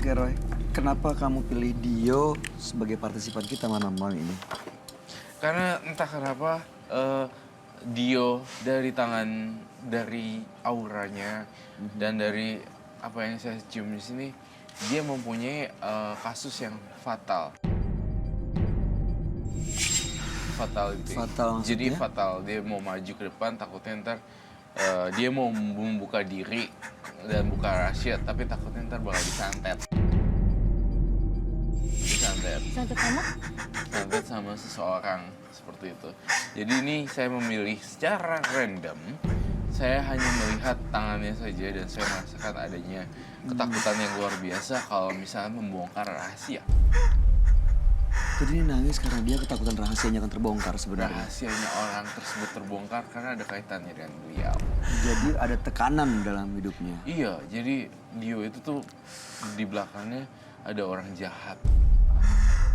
Oke Roy, kenapa kamu pilih Dio sebagai partisipan kita malam ini? Karena entah kenapa Dio dari auranya dan dari apa yang saya cium di sini, dia mempunyai kasus yang fatal. Fatal itu. Fatal maksudnya? Jadi fatal, dia mau maju ke depan takutnya ntar dia mau membuka diri dan buka rahasia, tapi takutnya ntar bakal disantet. Disantet. Santet sama? Santet sama seseorang, seperti itu. Jadi ini saya memilih secara random, saya hanya melihat tangannya saja dan saya merasakan adanya ketakutan yang luar biasa kalau misalnya membongkar rahasia. Jadi dia nangis karena dia ketakutan rahasianya akan terbongkar sebenarnya. Rahasianya orang tersebut terbongkar karena ada kaitannya dengan beliau. Jadi ada tekanan dalam hidupnya. Iya, jadi Dio itu tuh di belakangnya ada orang jahat.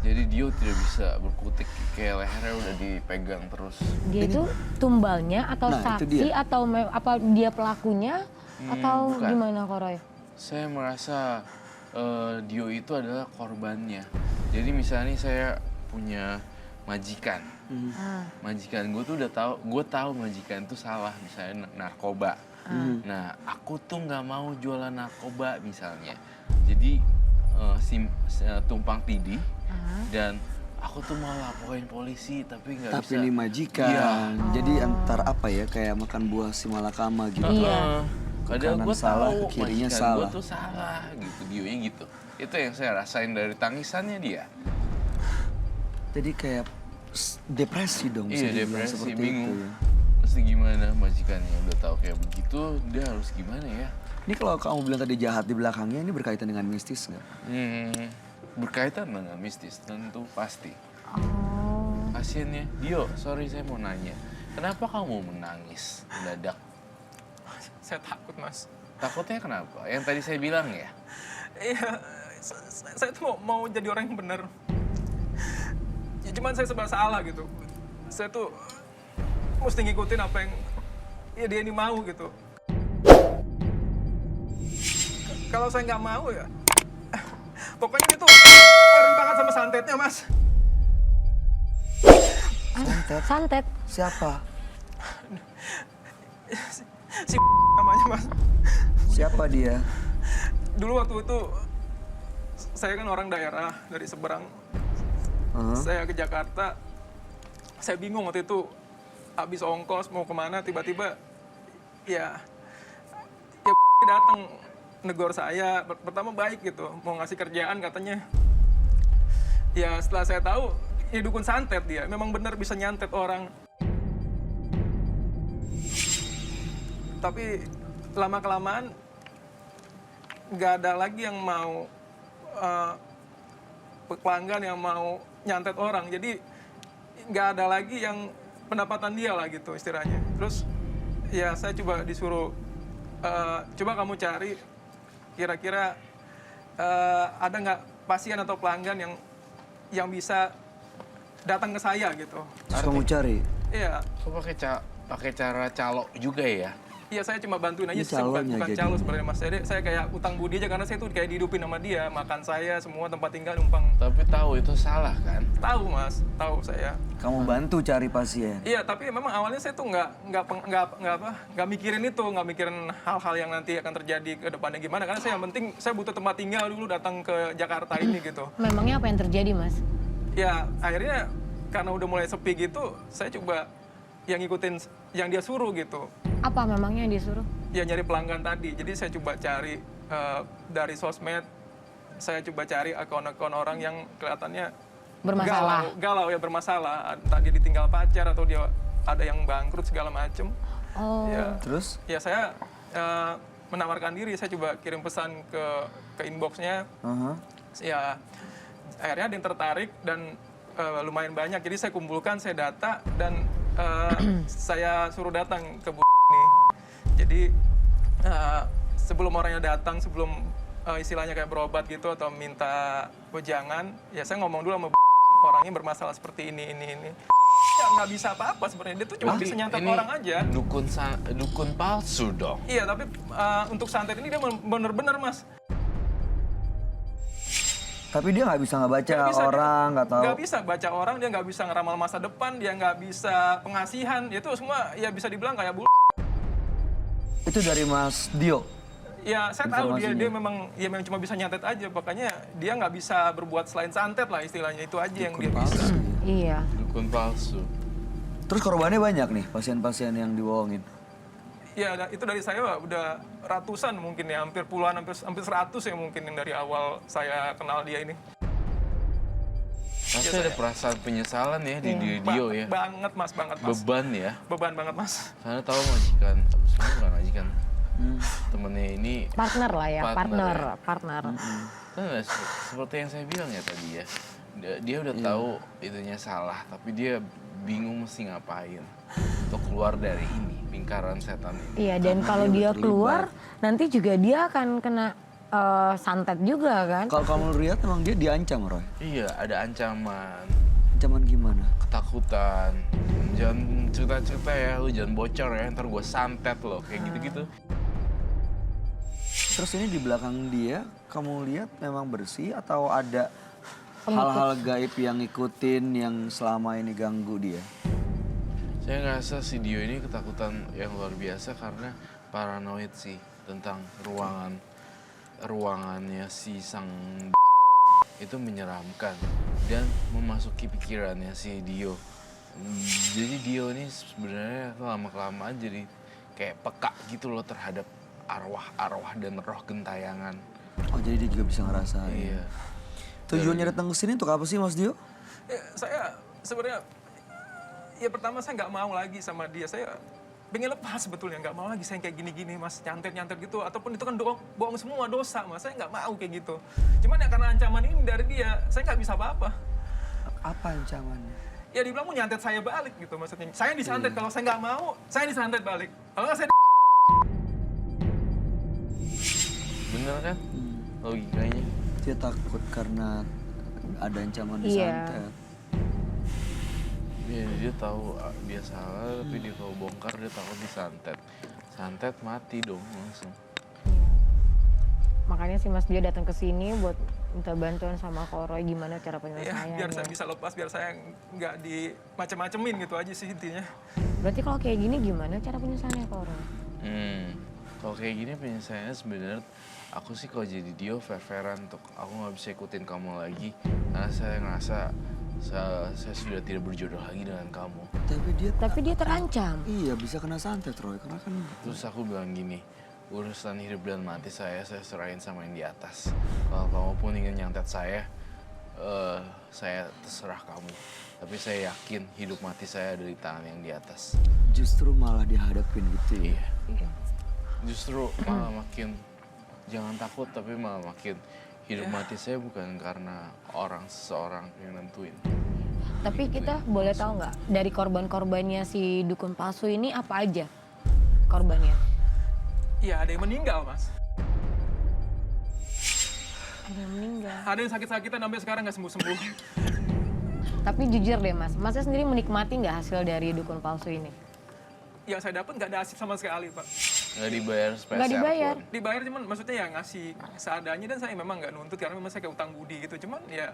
Jadi Dio tidak bisa berkutik, kayak lehernya udah dipegang terus. Dia itu tumbalnya atau Nah, itu saksi dia. atau apa dia pelakunya atau bukan. gimana Kak Roy? Saya merasa Dio itu adalah korbannya. Jadi misalnya nih saya punya majikan. Majikan gue tuh udah tahu, gue tahu majikan itu salah, misalnya narkoba. Nah, aku tuh nggak mau jualan narkoba misalnya. Jadi tumpang tindih dan aku tuh mau laporin polisi tapi nggak bisa. Tapi ini majikan. Iya. Jadi antar apa ya, kayak makan buah si malakama gitu. Iya. Kadang Kanan gue salah, tahu ke kirinya majikan salah. gue tuh salah gitu, Dionya gitu. Itu yang saya rasain dari tangisannya dia. Jadi kayak depresi dong. bisa Iya, dibilang depresi, seperti bingung. Itu, ya. Mesti gimana majikannya udah tahu kayak begitu, dia harus gimana ya? Ini kalau kamu bilang tadi jahat di belakangnya, ini berkaitan dengan mistis nggak? Berkaitan dengan mistis, tentu pasti. Oh. Pasiennya, Dio, sorry saya mau nanya. Kenapa kamu menangis mendadak? Saya takut, Mas. Takutnya kenapa? Yang tadi saya bilang ya? Iya, saya tuh mau jadi orang yang benar. Ya, cuman saya serba salah gitu. Saya tuh mesti ngikutin apa yang ya dia ini mau gitu. Kalau saya nggak mau ya, pokoknya dia tuh rintangan sama santetnya, Mas. Santet? Santet. Siapa? Si namanya, Mas. Siapa dia? Dulu waktu itu saya kan orang daerah dari seberang. Saya ke Jakarta. Saya bingung waktu itu habis ongkos mau kemana tiba-tiba ya datang negor saya. Pertama baik gitu, mau ngasih kerjaan katanya. Ya setelah saya tahu ini dukun santet dia, memang benar bisa nyantet orang. Tapi lama-kelamaan nggak ada lagi yang mau pelanggan yang mau nyantet orang. Jadi nggak ada lagi yang pendapatan dia lah gitu istilahnya. Terus ya saya coba disuruh, coba kamu cari kira-kira ada nggak pasien atau pelanggan yang bisa datang ke saya gitu. Terus kamu cari? Iya. Kok pakai cara calo juga ya? Iya, saya cuma bantuin aja Ini sih, bukan calonnya jadi. calo sebenarnya Mas. Saya kayak utang budi aja karena saya tuh kayak dihidupin sama dia, makan saya, semua tempat tinggal numpang. Tapi tahu itu salah kan? Tahu Mas, tahu saya. Kamu bantu cari pasien? Iya, tapi memang awalnya saya tuh nggak mikirin itu, nggak mikirin hal-hal yang nanti akan terjadi ke depannya gimana. Karena saya yang penting saya butuh tempat tinggal dulu datang ke Jakarta ini gitu. Memangnya apa yang terjadi, Mas? Ya akhirnya karena udah mulai sepi gitu, saya coba yang ngikutin yang dia suruh gitu. Apa memangnya yang disuruh? Ya nyari pelanggan tadi. Jadi saya coba cari dari sosmed, saya coba cari akun-akun orang yang kelihatannya Bermasalah. galau ya bermasalah. Entah dia ditinggal pacar atau dia ada yang bangkrut segala macem. Oh. Ya, Terus? ya saya menawarkan diri. Saya coba kirim pesan ke inboxnya. Ya akhirnya ada yang tertarik dan lumayan banyak. Jadi saya kumpulkan, saya data dan saya suruh datang ke ini. Jadi sebelum orangnya datang, sebelum istilahnya kayak berobat gitu atau minta wejangan, ya saya ngomong dulu sama orangnya bermasalah seperti ini. Ya nggak bisa apa-apa sebenarnya, dia tuh cuma bisa nyantet orang aja. Dukun palsu dong. Iya, tapi untuk santet ini dia bener-bener Mas. Tapi dia nggak bisa ngebaca Nggak bisa, orang, nggak tahu. Nggak bisa baca orang, dia nggak bisa ngeramal masa depan, dia nggak bisa pengasihan. Itu semua ya bisa dibilang kayak Itu dari Mas Dio. Ya saya tahu dia Informasinya. memang cuma bisa nyantet aja, makanya dia nggak bisa berbuat selain santet lah istilahnya, itu aja yang dia bisa. Palsu. Iya. Dukun palsu. Terus korbannya banyak nih pasien-pasien yang dibohongin. Ya itu dari saya udah ratusan mungkin ya, hampir puluhan, hampir 100 ya mungkin yang dari awal saya kenal dia ini. Pasti ada perasaan penyesalan ya di diri Dio ya. Banget mas. Beban ya. Beban banget mas. Karena tahu majikan, tapi sebenarnya bukan majikan. Temennya ini Partner lah ya, Partner partner. kan seperti yang saya bilang ya tadi ya. Dia udah tahu itunya salah, tapi dia bingung mesti ngapain untuk keluar dari ini lingkaran setan ini. Iya, dan kalau dia keluar, nanti juga dia akan kena santet juga kan? Kalau kamu lihat emang dia diancam, Roy. Iya, ada ancaman, Ancaman gimana? ketakutan. Jangan cerita-cerita ya, lu jangan bocor ya, ntar gue santet loh, kayak gitu-gitu. Terus ini di belakang dia, kamu lihat memang bersih atau ada hal-hal gaib yang ngikutin yang selama ini ganggu dia? Saya ngerasa si Dio ini ketakutan yang luar biasa karena paranoid sih tentang ruangannya si sang itu menyeramkan dan memasuki pikirannya si Dio. Jadi Dio ini sebenarnya lama-kelamaan jadi kayak peka gitu loh terhadap arwah-arwah dan roh gentayangan. Oh jadi dia juga bisa ngerasain. Iya. Tujuannya datang ke sini untuk apa sih Mas Dio? Ya, saya sebenarnya ya pertama saya nggak mau lagi sama dia, saya pengen lepas sebetulnya, nggak mau lagi saya kayak gini-gini mas, nyantet-nyantet gitu, ataupun itu kan bohong semua, dosa mas, saya nggak mau kayak gitu. Cuman ya karena ancaman ini dari dia, saya nggak bisa apa-apa. Apa ancamannya? Ya dibilang mau nyantet saya balik gitu maksudnya. Saya disantet, kalau saya nggak mau, saya disantet balik. Kalau nggak saya Bener kan logikanya? Dia takut karena ada ancaman Iya. disantet. Iya, dia tahu dia salah, tapi dia kalau bongkar dia takut disantet. Santet mati dong langsung. Makanya si Mas Dio datang ke sini buat minta bantuan sama Koroy gimana cara ya, penyelesaiannya. biar saya bisa lepas, biar saya nggak dimacem-macemin gitu aja sih intinya. Berarti kalau kayak gini gimana cara penyelesaiannya Koroy? Kalau kayak gini penyelesaiannya sebenarnya aku sih kalau jadi Dio fair-fairan untuk aku nggak bisa ikutin kamu lagi karena saya ngerasa saya sudah tidak berjodoh lagi dengan kamu. Tapi dia terancam. iya bisa kena santet Roy karena kan Terus aku bilang gini, urusan hidup dan mati saya serahin sama yang di atas. Kalau kamu pun ingin nyantet saya terserah kamu. Tapi saya yakin hidup mati saya ada di tangan yang di atas. justru malah dihadapin gitu ya. Iya. Justru malah makin jangan takut tapi malah makin hidup mati saya bukan karena seseorang yang nentuin. Tapi kita boleh tahu nggak dari korban-korbannya si dukun palsu ini apa aja korbannya? Iya, ada yang meninggal mas. Ada yang meninggal. Ada yang sakit-sakitan sampai sekarang nggak sembuh-sembuh. Tapi jujur deh mas, masnya sendiri menikmati nggak hasil dari dukun palsu ini? Yang saya dapat nggak ada asik sama sekali pak. Nggak dibayar spesial Nggak dibayar. pun. Dibayar cuman maksudnya ya ngasih seadanya, dan saya memang nggak nuntut karena memang saya kayak utang budi gitu. Cuman ya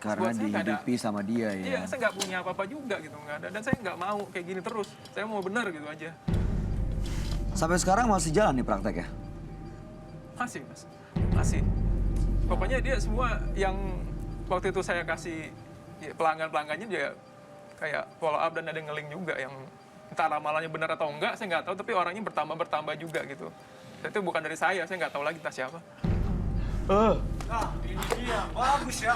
Karena buat saya nggak ada. dihidupi sama dia ya. Iya, saya nggak punya apa-apa juga gitu, nggak ada. Dan saya nggak mau kayak gini terus. Saya mau benar gitu aja. Sampai sekarang masih jalan nih prakteknya? Masih mas, masih. Pokoknya dia semua yang waktu itu saya kasih ya, pelanggan-pelanggannya dia kayak follow up, dan ada yang ngeling juga yang entah ramalannya benar atau enggak, saya nggak tahu, tapi orangnya bertambah juga gitu. Dan itu bukan dari saya nggak tahu lagi entah siapa. Nah, ini dia. Bagus ya.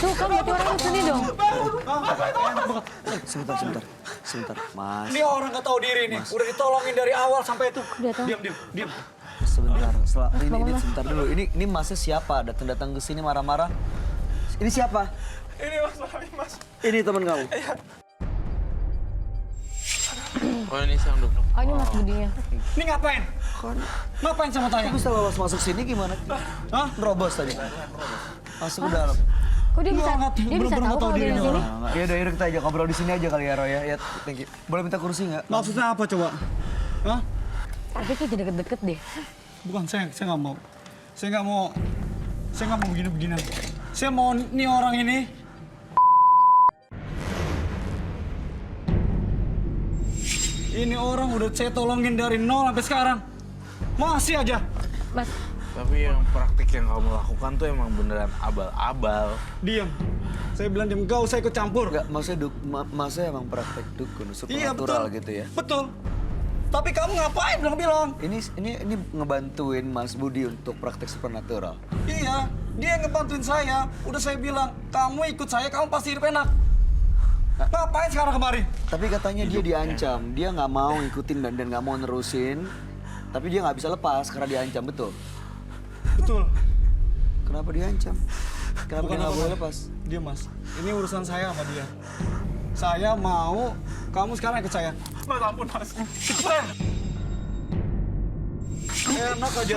Tuh kan berarti orang sini dong. Sebentar, Mas. Ini orang nggak tahu diri nih. Udah ditolongin dari awal sampai itu. Udah tahu. Diam. Sebentar, ini sebentar dulu. Ini Masnya siapa? Datang ke sini marah-marah. Ini siapa? Ini mas, mas. Ini teman kamu. Oh ini sang duk. Oh ini mas Budinya. Ini ngapain? Ngapain sama Taya? Bisa lolos masuk sini gimana? Hah? Nerobos tadi. Masuk ke dalam. Kok dia bisa Nggak, dia bisa bener-bener tahu nggak tahu kalau dia diri di nih sini? orang. Ya udah kita aja ngobrol di sini aja kali ya Roy ya. Ya, thank you. Boleh minta kursi nggak? Maksudnya apa coba? Hah? Tapi kayak deket-deket deh. Bukan, saya nggak mau. Saya nggak mau begini-beginian. Saya mau nih orang ini. Ini orang udah saya tolongin dari nol sampai sekarang. Masih aja. Mas, Tapi yang praktik yang kamu lakukan tuh emang beneran abal-abal. Diam. Saya bilang diam, gak usah ikut campur. Enggak, maksudnya emang praktek dukun, supernatural gitu ya. Betul. Tapi kamu ngapain bilang-bilang? Ini ngebantuin Mas Budi untuk praktek supernatural. Iya, dia yang ngebantuin saya. Udah saya bilang, kamu ikut saya, kamu pasti hidup enak. Ngapain sekarang kemari? Tapi katanya dia diancam, dia nggak mau ikutin dan nggak mau nerusin. Tapi dia nggak bisa lepas karena diancam, betul? Betul. Kenapa diancam? Kenapa Bukan dia nggak boleh apa-apa. lepas? Dia mas, ini urusan saya sama dia. Saya mau kamu sekarang ikut saya. Mas ampun mas. Ikut saya. Enak aja.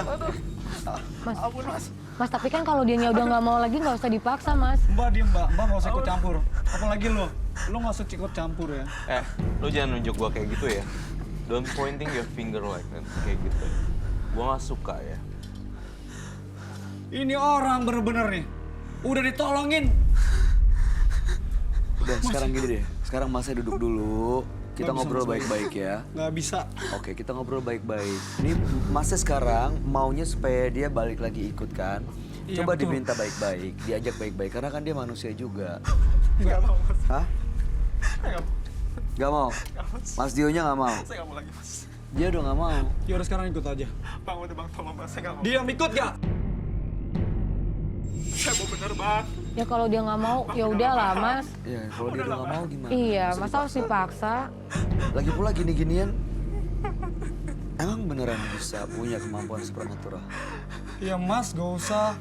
Mas, Ampun mas. Mas tapi kan kalau dianya udah nggak mau lagi nggak usah dipaksa, Mas. Mbak diem mbak nggak usah ikut campur. Apalagi lo nggak usah ikut campur ya. Lu jangan nunjuk gua kayak gitu ya. Don't pointing your finger like that, kayak gitu. Gua nggak suka ya. Ini orang bener-bener nih, udah ditolongin. Udah, sekarang gini deh. Sekarang Masnya duduk dulu. Kita Nggak bisa, ngobrol Mas, baik-baik ya. Nggak bisa. Oke, kita ngobrol baik-baik. Ini Masnya sekarang maunya supaya dia balik lagi ikut kan? Iya, Coba betul. diminta baik-baik, diajak baik-baik. Karena kan dia manusia juga. Nggak mau mas. Hah? Saya nggak mau. Gak mau? Nggak, mas. Mas Dionya gak mau? Saya nggak mau lagi mas. Dia udah gak mau. Ya udah sekarang ikut aja. Bang udah bang tolong mas. Saya nggak mau. Diam, ikut gak? Saya mau bener bang. Ya kalau dia nggak mau, ya udahlah, Mas. Ya, kalau dia udah gak mau gimana? Iya, Masa masa harus dipaksa? Lagi pula gini-ginian, emang beneran bisa punya kemampuan supernatural? Ya mas, gak usah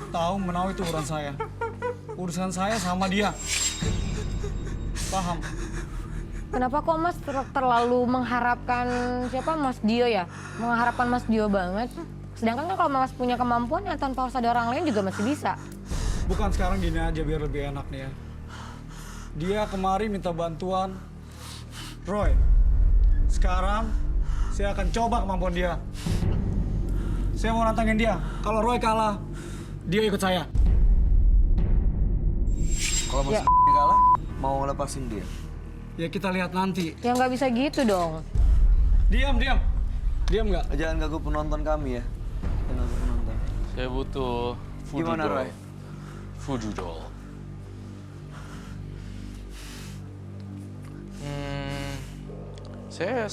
tahu menahu itu urusan saya. Urusan saya sama dia. Paham? Kenapa kok Mas terlalu mengharapkan siapa Mas Dio ya? Mengharapkan Mas Dio banget. Sedangkan kan kalau Mas punya kemampuan ya tanpa harus ada orang lain juga masih bisa. Bukan sekarang gini aja biar lebih enak nih ya. Dia kemari minta bantuan. Roy, sekarang saya akan coba kemampuan dia. Saya mau nantangin dia. Kalau Roy kalah, dia ikut saya. Kalau Mas Ya. kalah, mau lepasin dia? Ya kita lihat nanti. Ya nggak bisa gitu dong. Diam, diam. Diam nggak? Jangan ganggu penonton kami ya. Jangan ganggu penonton. Saya butuh voodoo Gimana, doll. Roy? Voodoo doll. Saya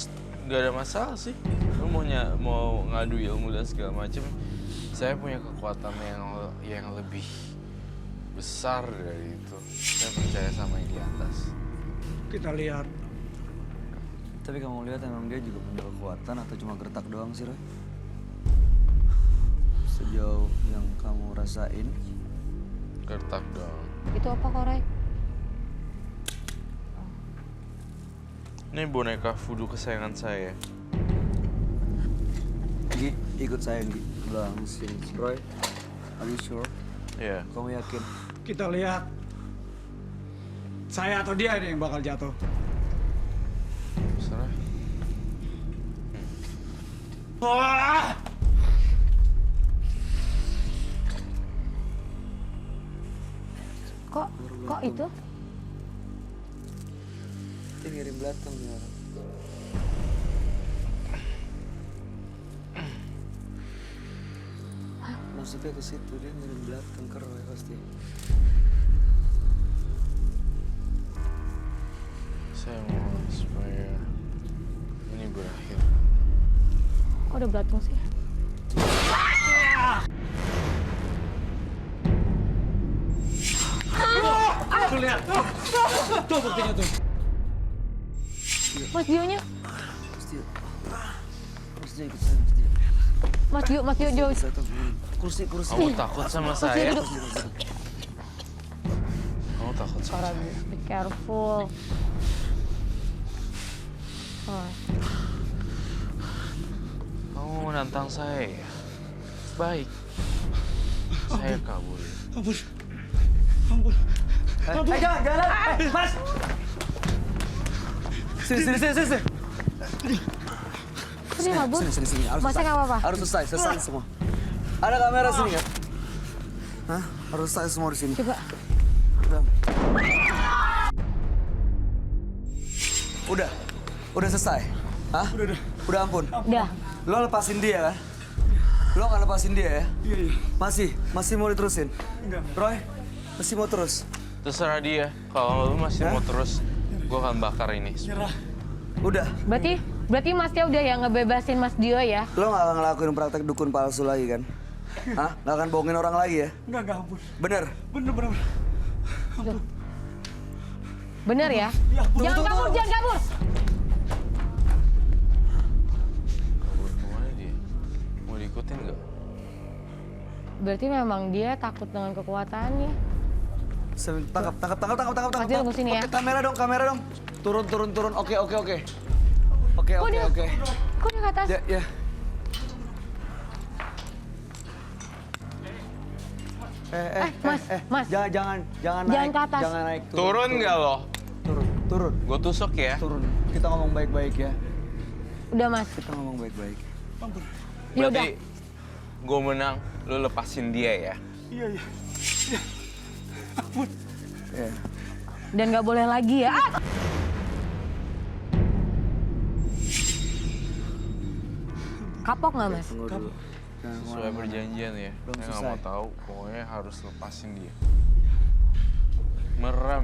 nggak ada masalah sih. Lu mau ngadu ilmu dan segala macem. Saya punya kekuatan yang lebih besar dari itu. Saya percaya sama yang di atas. Kita lihat. Tapi kamu lihat emang dia juga punya kekuatan atau cuma gertak doang sih, Roy? Sejauh yang kamu rasain, Gertak dong. Itu apa kok, Roy? Ini boneka voodoo kesayangan saya. Gi, ikut saya Gi. Belakang sini. Roy, are you sure? Ya. Kamu yakin? Kita lihat. Saya atau dia ini yang bakal jatuh. Serah. Kok itu? Dia ngirim belakang nih orang. Maksudnya ke situ, dia ngirim belakang ke Roy pasti. Saya mohon supaya ini berakhir. Kok udah belatung sih? Tuh lihat. Tuh buktinya tuh. Mas Dionya, Mas Dio. Mas Dio ikut saya, Mas Dio. Mas Dio jauh. Saya tuh kursi. Kamu takut sama Mas Dio saya? duduk. Kamu takut sama Parah, saya? be careful. Oh. Kamu menantang saya ya? Baik. Saya kabur. Ampun. Ampun. Jangan. Mas. Sini. Kenapa dia kabur? Sini. Harus Masnya selesai. nggak apa-apa? Harus selesai semua. Ada kamera sini nggak? Hah? Harus selesai semua di sini. Coba. Udah selesai. Hah? Udah ampun. Udah. Lo lepasin dia kan? Lo nggak lepasin dia ya? Iya. Masih mau diterusin? Enggak. Roy, masih mau terus? Terserah dia. Kalau lu masih mau terus, gue akan bakar ini. Nyerah. Udah. Berarti Mas Dio udah ya ngebebasin Mas Dio ya? Lo nggak akan ngelakuin praktek dukun palsu lagi kan? Hah? Nggak akan bohongin orang lagi ya? Enggak ampun. Bener? Bener. Bener ya? Ya, Jangan kabur. Kabur kemana dia? Mau diikutin nggak? Berarti memang dia takut dengan kekuatannya. Tangkap. Mas Dio tunggu sini ya. Oke, kamera dong. Turun. Oke. Kok dia ke atas? Ya. Mas. Jangan Jangan naik. ke atas. Jangan naik. Turun nggak lo? Turun. Gue tusuk ya. Turun. Kita ngomong baik-baik ya. Udah Mas. Kita ngomong baik-baik. Ya udah. Berarti gue menang, lu lepasin dia ya. Iya. Ya. Dan nggak boleh lagi ya. Kapok nggak Mas? Tunggu dulu. Jangan Sesuai kemana-mana. perjanjian ya. Belum Saya nggak selesai. mau tahu, pokoknya harus lepasin dia. Merem.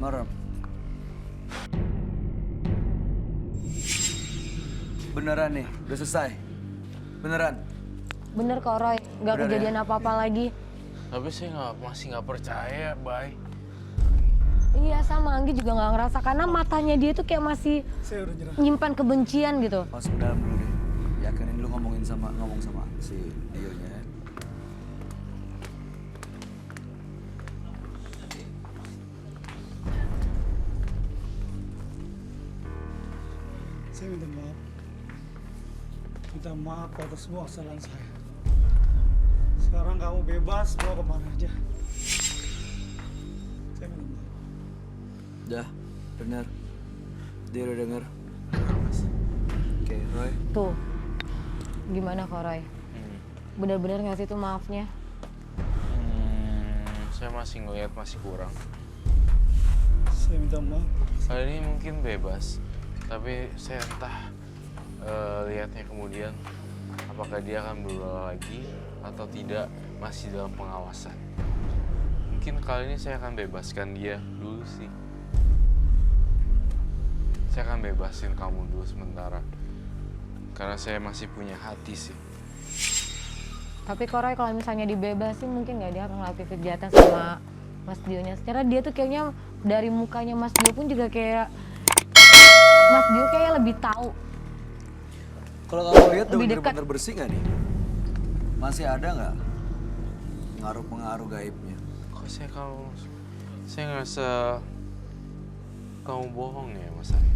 Merem. Beneran nih, udah selesai. Beneran. Bener kok Roy, nggak Bener ya? kejadian apa-apa lagi. Tapi saya masih nggak percaya, Bay. Iya sama Anggi juga nggak ngerasa karena matanya dia tuh kayak masih Saya udah nyerah. nyimpan kebencian gitu. Masuk ke dalam dulu deh. Yakinin lu ngomong sama si Dionya ya. Saya minta maaf. Minta maaf atas semua kesalahan saya. Sekarang kamu bebas mau kemana aja. Saya minta maaf. Udah, bener. Dia udah denger. Oke, Roy. Tuh, gimana kok Roy? Bener-bener nggak sih tuh maafnya? Saya masih ngeliat masih kurang. Saya minta maaf. Kali ini mungkin bebas, tapi saya entah lihatnya kemudian apakah dia akan berulang lagi atau tidak, masih dalam pengawasan. Mungkin kali ini saya akan bebaskan dia dulu sih. Saya akan bebasin kamu dulu sementara. Karena saya masih punya hati sih. Tapi kok Roy kalau misalnya dibebasin mungkin nggak dia akan ngelakuin kejahatan sama Mas Dio-nya. Secara dia tuh kayaknya dari mukanya Mas Dio pun juga kayak Mas Dio kayak lebih tahu. Kalau kamu lihat udah Lebih dekat. bener-bener bersih nggak nih? Masih ada nggak pengaruh-pengaruh gaibnya? Kok saya ngerasa kamu bohong ya mas saya.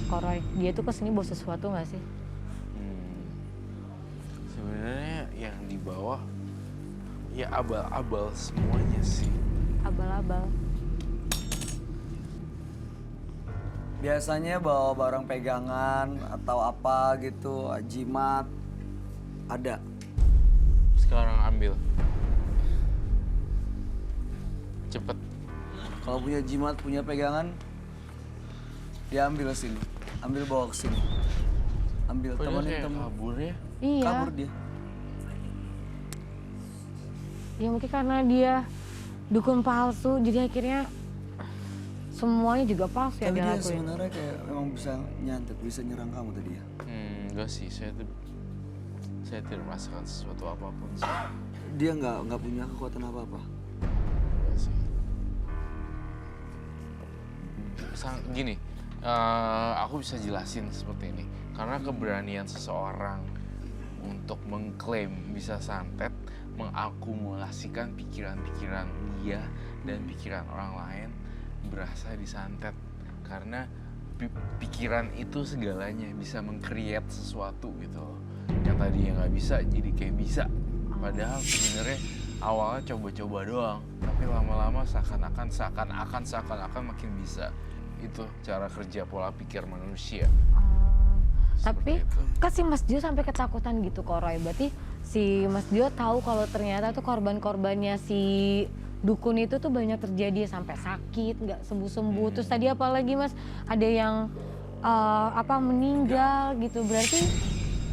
Kok Roy, dia tuh kesini bawa sesuatu nggak sih? Sebenarnya yang di bawah ya abal-abal semuanya sih. Abal-abal. Biasanya bawa barang pegangan atau apa gitu, jimat, ada. Sekarang ambil. Cepet. Kalau punya jimat, punya pegangan, diambil sini. Ambil bawa ke sini. Ambil, Kok dia temenin kayak temen. kabur ya? Iya. Kabur dia. Ya mungkin karena dia dukun palsu, jadi akhirnya semuanya juga palsu yang Tapi dia dia lakuin. sebenarnya kayak memang bisa nyantet, bisa nyerang kamu tadi ya. Enggak sih, saya tidak merasakan sesuatu apapun sih. Dia nggak punya kekuatan apa-apa. Enggak sih. Gini, aku bisa jelasin seperti ini. Karena keberanian seseorang untuk mengklaim bisa santet, mengakumulasikan pikiran-pikiran dia dan pikiran orang lain berasa disantet. Karena pikiran itu segalanya, bisa meng-create sesuatu gitu loh. Yang tadinya nggak bisa jadi kayak bisa. Padahal sebenarnya awalnya coba-coba doang, tapi lama-lama seakan-akan makin bisa. Itu cara kerja pola pikir manusia. Tapi Seperti itu. kan si Mas Dio sampai ketakutan gitu kok Roy. Berarti si Mas Dio tahu kalau ternyata tuh korban-korbannya si dukun itu tuh banyak terjadi sampai sakit, nggak sembuh-sembuh. Terus tadi apalagi Mas ada yang meninggal gitu. Berarti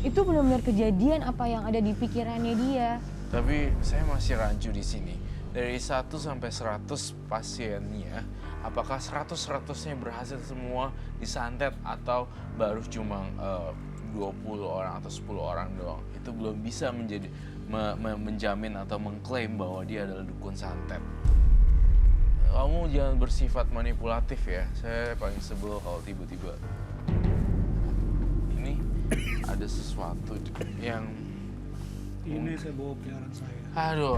itu benar-benar kejadian apa yang ada di pikirannya dia. Tapi saya masih rancu di sini. Dari 1 sampai 100 pasiennya, apakah 100-100-nya berhasil semua disantet atau baru cuma 20 orang atau 10 orang doang? Itu belum bisa menjamin atau mengklaim bahwa dia adalah dukun santet. Kamu jangan bersifat manipulatif ya. Saya paling sebel kalau tiba-tiba ini ada sesuatu yang Ini saya bawa peliharaan saya. aduh.